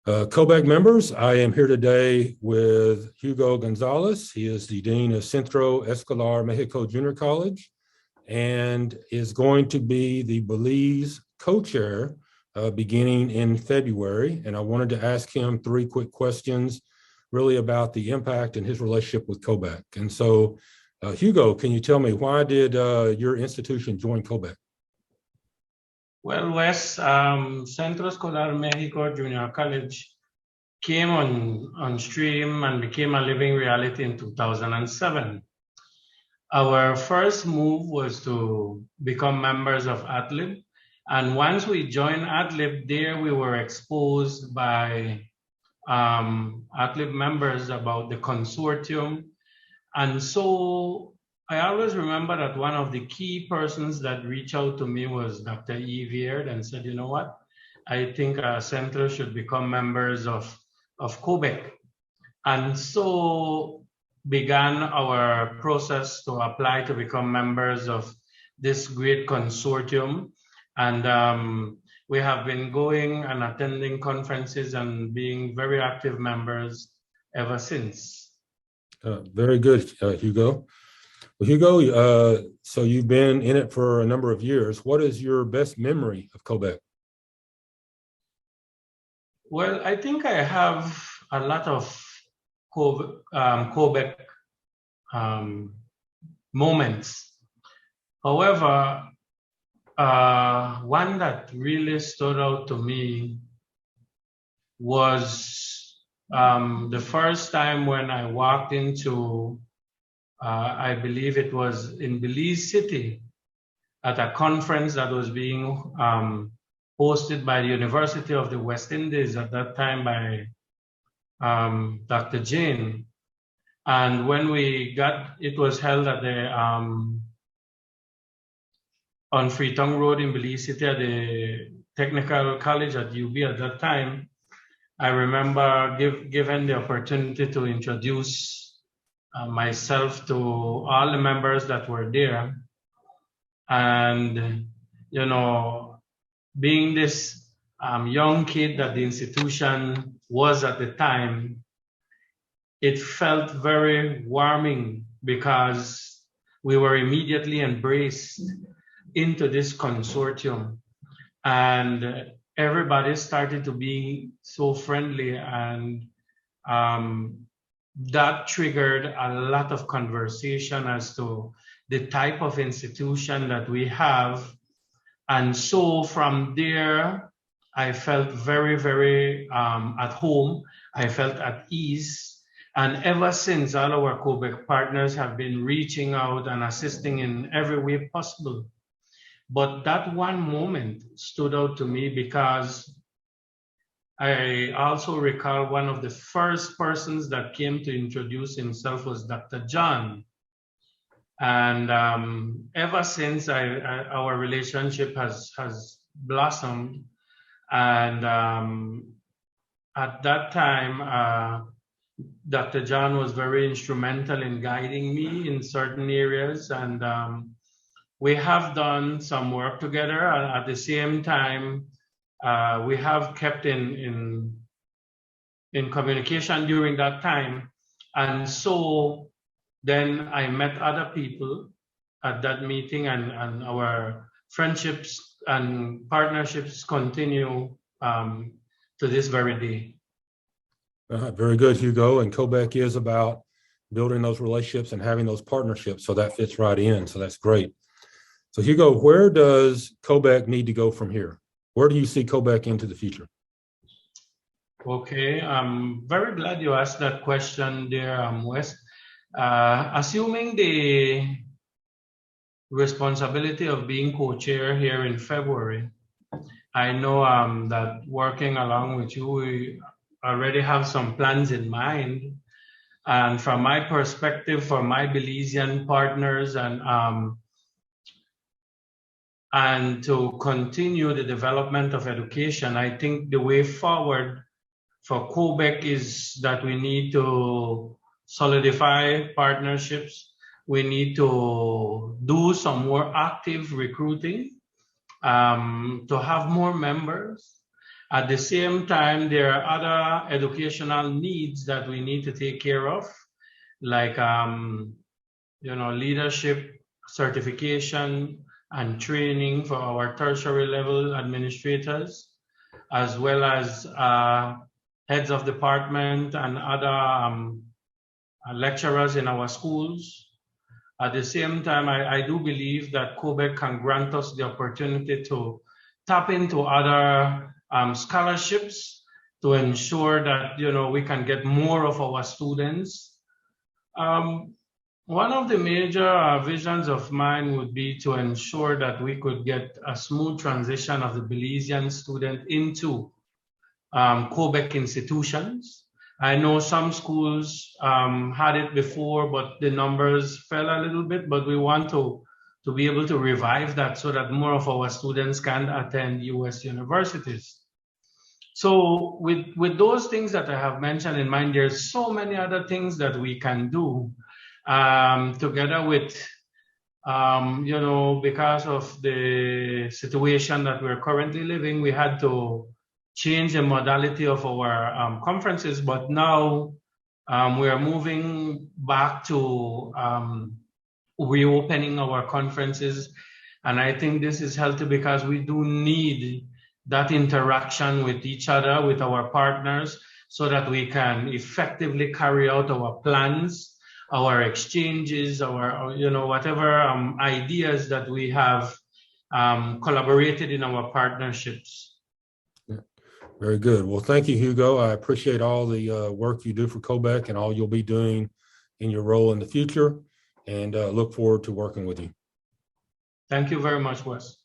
COBEC members, I am here today with Hugo Gonzalez. He is the Dean of Centro Escolar Mexico Junior College and is going to be the Belize co-chair beginning in February. And I wanted to ask him three quick questions really about the impact and his relationship with COBEC. And so, Hugo, can you tell me, why did your institution join COBEC? Well, Wes, Centro Escolar Mexico Junior College came on stream and became a living reality in 2007. Our first move was to become members of ATLIB. And once we joined ATLIB, there we were exposed by ATLIB members about the consortium. And so I always remember that one of the key persons that reached out to me was Dr. Evierd and said, you know what, I think our center should become members of COBEC. And so began our process to apply to become members of this great consortium. And we have been going and attending conferences and being very active members ever since. Very good, Hugo. Well, Hugo, so you've been in it for a number of years. What is your best memory of COBEC? Well, I think I have a lot of COBEC moments. However, one that really stood out to me was the first time when I walked into I believe it was in Belize City at a conference that was being hosted by the University of the West Indies at that time by Dr. Jane. And when it was held at the on Freetown Road in Belize City at the Technical College at UB at that time. I remember given the opportunity to introduce myself to all the members that were there. And, you know, being this young kid that the institution was at the time, it felt very warming because we were immediately embraced into this consortium. And everybody started to be so friendly, and that triggered a lot of conversation as to the type of institution that we have. And so from there, I felt very, very at home. I felt at ease. And ever since, all our COBEC partners have been reaching out and assisting in every way possible. But that one moment stood out to me because I also recall one of the first persons that came to introduce himself was Dr. John. And ever since, our relationship has blossomed. And at that time, Dr. John was very instrumental in guiding me in certain areas. And we have done some work together. At the same time, we have kept in communication during that time. And so then I met other people at that meeting, and our friendships and partnerships continue to this very day. Very good, Hugo. And COBEC is about building those relationships and having those partnerships. So that fits right in. So that's great. So Hugo, where does COBEC need to go from here? Where do you see COBEC into the future? Okay, I'm very glad you asked that question there, Wes. Assuming the responsibility of being co-chair here in February, I know that working along with you, we already have some plans in mind. And from my perspective, for my Belizean partners and to continue the development of education, I think the way forward for COBEC is that we need to solidify partnerships. We need to do some more active recruiting to have more members. At the same time, there are other educational needs that we need to take care of, like leadership certification and training for our tertiary level administrators, as well as heads of department and other lecturers in our schools. At the same time, I do believe that COBEC can grant us the opportunity to tap into other scholarships to ensure that we can get more of our students. One of the major visions of mine would be to ensure that we could get a smooth transition of the Belizean student into COBEC institutions. I know some schools had it before, but the numbers fell a little bit, but we want to be able to revive that so that more of our students can attend US universities. So with those things that I have mentioned in mind, there's so many other things that we can do together with, because of the situation that we're currently living, we had to change the modality of our conferences, but now we are moving back to reopening our conferences. And I think this is healthy because we do need that interaction with each other, with our partners, so that we can effectively carry out our plans, our exchanges, our whatever ideas that we have collaborated in our partnerships. Very good. Well, thank you, Hugo. I appreciate all the work you do for COBEC and all you'll be doing in your role in the future, and look forward to working with you. Thank you very much, Wes.